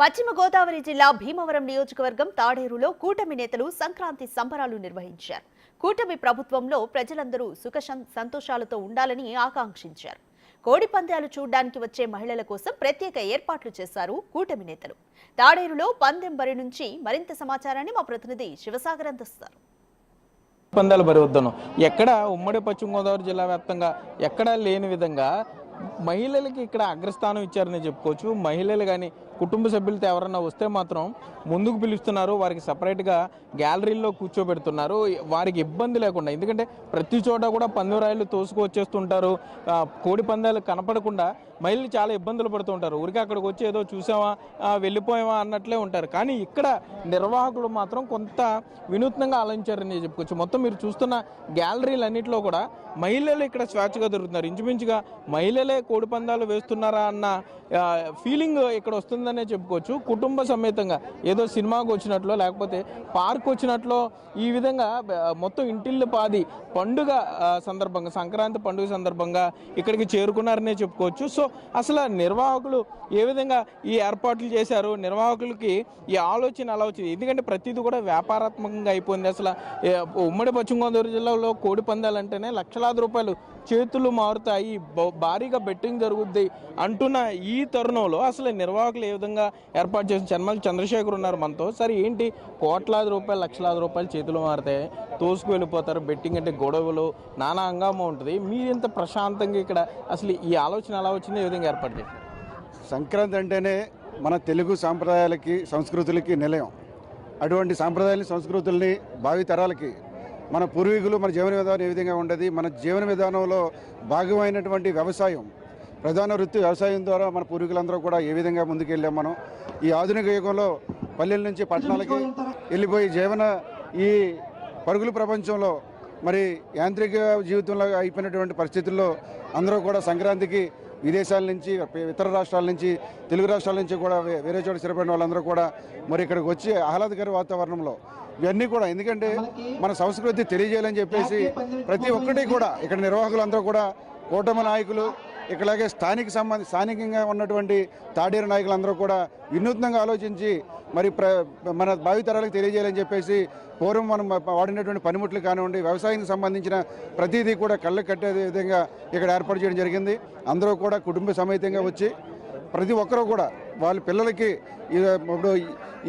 పశ్చిమ గోదావరి జిల్లా భీమవరం నియోజకవర్గం తాడేరులో కూటమి నేతలు సంక్రాంతి సంబరాలు నిర్వహించారు. కూటమి ప్రభుత్వంలో ప్రజలందరూ సుఖ సంతోషాలతో ఉండాలని ఆకాంక్షించారు. కోడి పందాలు చూడడానికి వచ్చే మహిళల కోసం ప్రత్యేక ఏర్పాట్లు చేశారు కూటమి నేతలు. తాడేరులో పందెం బరి నుంచి మరింత సమాచారాన్ని మా ప్రతినిధి శివసాగర్ అందిస్తారు. పందాల బరి వద్దను ఎక్కడ ఉమ్మడి పశ్చిమ గోదావరి జిల్లా వ్యాప్తంగా ఎక్కడా లేని విధంగా మహిళలకి ఇక్కడ అగ్రస్థానం ఇచ్చారని చెప్పుకోవచ్చు. మహిళలు కానీ కుటుంబ సభ్యులతో ఎవరన్నా వస్తే మాత్రం ముందుకు పిలుస్తున్నారు. వారికి సపరేట్గా గ్యాలరీల్లో కూర్చోబెడుతున్నారు. వారికి ఇబ్బంది లేకుండా, ఎందుకంటే ప్రతి చోట కూడా పందెరాయిలు తోసుకు వచ్చేస్తుంటారు. కోడి పందాలు కనపడకుండా మహిళలు చాలా ఇబ్బందులు పడుతూ ఉంటారు. ఊరికి అక్కడికి వచ్చి ఏదో చూసామా వెళ్ళిపోయామా అన్నట్లే ఉంటారు. కానీ ఇక్కడ నిర్వాహకులు మాత్రం కొంత వినూత్నంగా ఆలోచించారని చెప్పుకోవచ్చు. మొత్తం మీరు చూస్తున్న గ్యాలరీలన్నింటిలో కూడా మహిళలు ఇక్కడ స్వేచ్ఛగా దొరుకుతున్నారు. ఇంచుమించుగా మహిళలే కోడి పందాలు వేస్తున్నారా అన్న ఫీలింగ్ ఇక్కడ వస్తుందనే చెప్పుకోవచ్చు. కుటుంబ సమేతంగా ఏదో సినిమాకు వచ్చినట్లో లేకపోతే పార్క్ వచ్చినట్లో ఈ విధంగా మొత్తం ఇంటిల్లు పాది పండుగ సందర్భంగా, సంక్రాంతి పండుగ సందర్భంగా ఇక్కడికి చేరుకున్నారనే చెప్పుకోవచ్చు. సో అసలు నిర్వాహకులు ఏ విధంగా ఈ ఏర్పాట్లు చేశారు, నిర్వాహకులకి ఈ ఆలోచన అలా వచ్చింది. ఎందుకంటే ప్రతిదీ కూడా వ్యాపారాత్మకంగా అయిపోయింది. అసలు ఉమ్మడి పశ్చిమ గోదావరి జిల్లాలో కోడి పందాలు అంటేనే లక్షలాది రూపాయలు చేతులు మారుతాయి, భారీగా బెట్టింగ్ జరుగుద్ది అంటున్న ఈ తరుణంలో అసలు నిర్వాహకులు ఏ విధంగా ఏర్పాటు చేసిన చర్మల చంద్రశేఖర్ ఉన్నారు మనతో. సరే ఏంటి, కోట్లాది రూపాయలు లక్షలాది రూపాయలు చేతులు మారుతాయి, తోసుకు వెళ్ళిపోతారు, బెట్టింగ్ అంటే గొడవలు నానా హంగామా ఉంటుంది. మీరింత ప్రశాంతంగా ఇక్కడ అసలు ఈ ఆలోచన ఎలా వచ్చింది, ఏ విధంగా ఏర్పాటు చేశారు? సంక్రాంతి అంటేనే మన తెలుగు సాంప్రదాయాలకి సంస్కృతులకి నిలయం. అటువంటి సాంప్రదాయాలని సంస్కృతుల్ని భావితరాలకి మన పూర్వీకులు మన జీవన విధానం ఏ విధంగా ఉండేది, మన జీవన విధానంలో భాగమైనటువంటి వ్యవసాయం, ప్రధాన వృత్తి వ్యవసాయం ద్వారా మన పూర్వీకులందరూ కూడా ఏ విధంగా ముందుకెళ్ళాం. మనం ఈ ఆధునిక యుగంలో పల్లెల నుంచి పట్టణాలకి వెళ్ళిపోయి ఈ పరుగుల ప్రపంచంలో మరి యాంత్రిక జీవితంలో అయిపోయినటువంటి పరిస్థితుల్లో అందరూ కూడా సంక్రాంతికి విదేశాల నుంచి, ఇతర రాష్ట్రాల నుంచి, తెలుగు రాష్ట్రాల నుంచి కూడా వేరే చోట స్థిరపడిన వాళ్ళందరూ కూడా మరి ఇక్కడికి వచ్చి ఆహ్లాదకర వాతావరణంలో ఇవన్నీ కూడా, ఎందుకంటే మన సంస్కృతి తెలియజేయాలని చెప్పేసి ప్రతి ఒక్కటి కూడా ఇక్కడ నిర్వాహకులందరూ కూడా కూటమి నాయకులు, ఇక్కడలాగే స్థానికంగా ఉన్నటువంటి తాడేరు నాయకులందరూ కూడా వినూత్నంగా ఆలోచించి మరి మన భావితరాలకు తెలియజేయాలని చెప్పేసి పూర్వం మనం వాడినటువంటి పనిముట్లు కానివ్వండి, వ్యవసాయానికి సంబంధించిన ప్రతిదీ కూడా కళ్ళకు కట్టే విధంగా ఇక్కడ ఏర్పాటు చేయడం జరిగింది. అందరూ కూడా కుటుంబ సమేతంగా వచ్చి ప్రతి ఒక్కరూ కూడా వాళ్ళ పిల్లలకి ఇప్పుడు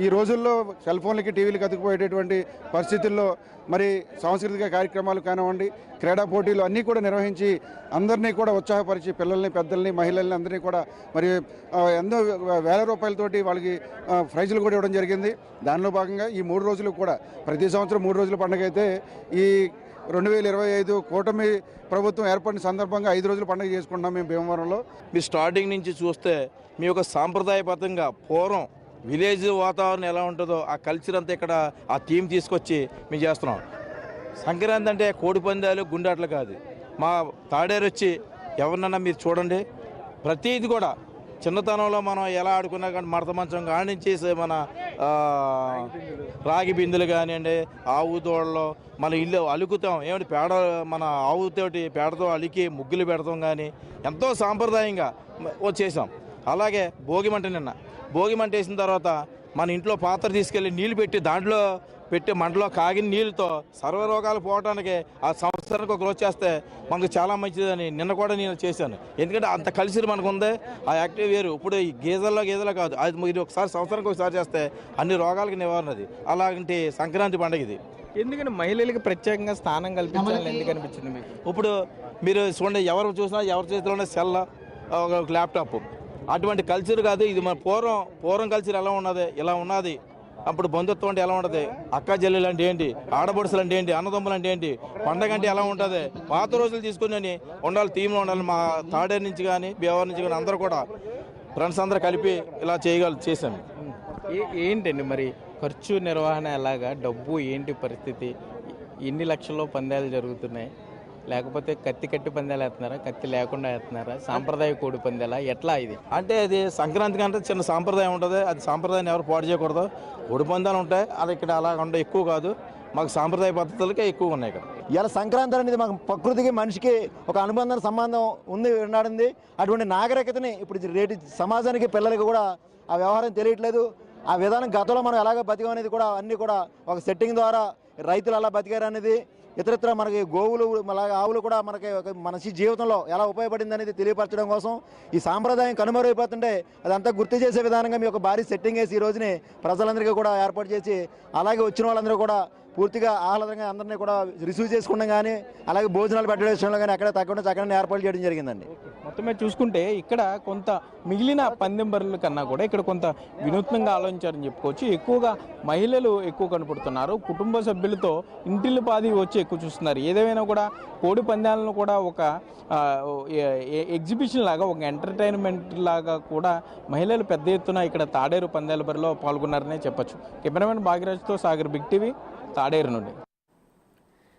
ఈ రోజుల్లో సెల్ ఫోన్లకి, టీవీలకి అతుకుపోయేటటువంటి పరిస్థితుల్లో మరి సాంస్కృతిక కార్యక్రమాలు కానివ్వండి, క్రీడా పోటీలు అన్నీ కూడా నిర్వహించి అందరినీ కూడా ఉత్సాహపరిచి పిల్లల్ని, పెద్దల్ని, మహిళల్ని అందరినీ కూడా మరి ఎన్నో వేల రూపాయలతోటి వాళ్ళకి ప్రైజులు కూడా ఇవ్వడం జరిగింది. దానిలో భాగంగా ఈ 3 రోజులు కూడా ప్రతి సంవత్సరం 3 రోజుల పండుగ అయితే ఈ 2025 కూటమి ప్రభుత్వం ఏర్పడిన సందర్భంగా 5 రోజుల పండుగ చేసుకుంటున్నాం మేము భీమవరంలో. మీ స్టార్టింగ్ నుంచి చూస్తే మీ యొక్క సాంప్రదాయబద్ధంగా పూర్వం విలేజ్ వాతావరణం ఎలా ఉంటుందో ఆ కల్చర్ అంతా ఇక్కడ ఆ థీమ్ తీసుకొచ్చి మేము చేస్తున్నాం. సంక్రాంతి అంటే కోడి పందాలు, గుండాట్లు కాదు. మా తాడేరు వచ్చి ఎవరినన్నా మీరు చూడండి, ప్రతిది కూడా చిన్నతనంలో మనం ఎలా ఆడుకున్నా కానీ మడత మంచం కానించి మన రాగి బిందులు కానివ్వండి, ఆవు తోడలో మన ఇల్లు అలుకుతాం, ఏమిటి పేడ మన ఆవుతోటి పేడతో అలికి ముగ్గులు పెడతాం, కానీ ఎంతో సాంప్రదాయంగా వచ్చేసాం. అలాగే భోగి మంట వేసిన తర్వాత మన ఇంట్లో పాత్ర తీసుకెళ్ళి నీళ్ళు పెట్టి దాంట్లో పెట్టి మంటలో కాగిన నీళ్ళతో సర్వరోగాలు పోవడానికి ఆ సంవత్సరానికి ఒక రోజు చేస్తే మనకు చాలా మంచిదని నిన్న కూడా నేను చేశాను. ఎందుకంటే అంత కలిసి మనకు ఉంది, ఆ యాక్టివ్ వేరు. ఇప్పుడు ఈ గీజల్లో కాదు, అది మీరు ఒకసారి సంవత్సరానికి ఒకసారి చేస్తే అన్ని రోగాలకి నివారణది. అలాంటి సంక్రాంతి పండుగ ఇది. ఎందుకంటే మహిళలకు ప్రత్యేకంగా స్థానం కల్పించాలని ఎందుకు అనిపించింది మీకు? ఇప్పుడు మీరు చూడండి, ఎవరు చూసినా ఎవరి చేతిలోనే సెల్, ఒక ల్యాప్టాప్, అటువంటి కల్చర్ కాదు ఇది. మన పూర్వం కల్చర్ ఎలా ఉన్నది, ఇలా ఉన్నది. అప్పుడు బంధుత్వం అంటే ఎలా ఉంటుంది, అక్క చెల్లెలు అంటే ఏంటి, ఆడపడుసులు అంటే ఏంటి, అన్నదమ్ములు అంటే ఏంటి, పండగ అంటే ఎలా ఉంటుంది, పాత రోజులు తీసుకుని ఉండాలి, టీంలో ఉండాలి. మా తాడేరు నుంచి కానీ భీమవరం నుంచి కానీ అందరూ కూడా ఫ్రెండ్స్ అందరూ కలిపి ఇలా చేశాను. ఏంటండి మరి ఖర్చు నిర్వహణ ఎలాగా, డబ్బు ఏంటి పరిస్థితి, ఎన్ని లక్షల్లో పందాలు జరుగుతున్నాయి, లేకపోతే కత్తి పందాలు వేస్తున్నారా, కత్తి లేకుండా వేస్తున్నారా, సాంప్రదాయ కోడి పందాలా, ఎట్లా ఇది? అంటే అది సంక్రాంతికి అంటే చిన్న సాంప్రదాయం ఉంటుంది, అది సాంప్రదాయాన్ని ఎవరు పాడు చేయకూడదు. కోడి పందాలు ఉంటాయి, అది ఇక్కడ అలా ఉండే ఎక్కువ కాదు. మాకు సాంప్రదాయ పద్ధతులకే ఎక్కువ ఉన్నాయి ఇక్కడ. ఇలా సంక్రాంతి అనేది మాకు ప్రకృతికి మనిషికి ఒక అనుబంధం సంబంధం ఉంది ఉన్నాడింది. అటువంటి నాగరికతని ఇప్పుడు రేటు సమాజానికి పిల్లలకి కూడా ఆ వ్యవహారం తెలియట్లేదు. ఆ విధానం గతంలో మనం ఎలాగ బతికాం అనేది కూడా అన్నీ కూడా ఒక సెట్టింగ్ ద్వారా రైతులు అలా బతికారు అనేది, ఇతరత్ర మనకి గోవులు అలాగే ఆవులు కూడా మనకి ఒక మనిషి జీవితంలో ఎలా ఉపయోగపడింది అనేది తెలియపరచడం కోసం ఈ సాంప్రదాయం కనుమరుగైపోతుంటే అదంతా గుర్తు చేసే విధానంగా మీ ఒక భారీ సెట్టింగ్ వేసి ఈ రోజుని ప్రజలందరికీ కూడా ఏర్పాటు చేసి అలాగే వచ్చిన వాళ్ళందరూ కూడా పూర్తిగా ఆహ్లాదంగా అందరినీ కూడా రిసీవ్ చేసుకోవడం కానీ అలాగే భోజనాలు పెట్టడం విషయంలో కానీ ఎక్కడ తగ్గకుండా చక్కగా ఏర్పాటు చేయడం జరిగిందండి. మొత్తమే చూసుకుంటే ఇక్కడ కొంత మిగిలిన పందెం బరుల కన్నా కూడా ఇక్కడ కొంత వినూత్నంగా ఆలోచించారని చెప్పుకోవచ్చు. ఎక్కువగా మహిళలు ఎక్కువ కనపడుతున్నారు. కుటుంబ సభ్యులతో ఇంటిల్లి పాది వచ్చి ఎక్కువ చూస్తున్నారు. ఏదేమైనా కూడా కోడి పందాలను కూడా ఒక ఎగ్జిబిషన్ లాగా, ఒక ఎంటర్టైన్మెంట్ లాగా కూడా మహిళలు పెద్ద ఎత్తున ఇక్కడ తాడేరు పందాల బరిలో పాల్గొన్నారనే చెప్పొచ్చు. కెమెరామెన్ భాగ్యరాజ్తో సాగర్, బిగ్ టీవీ, తాడేరు నుండి.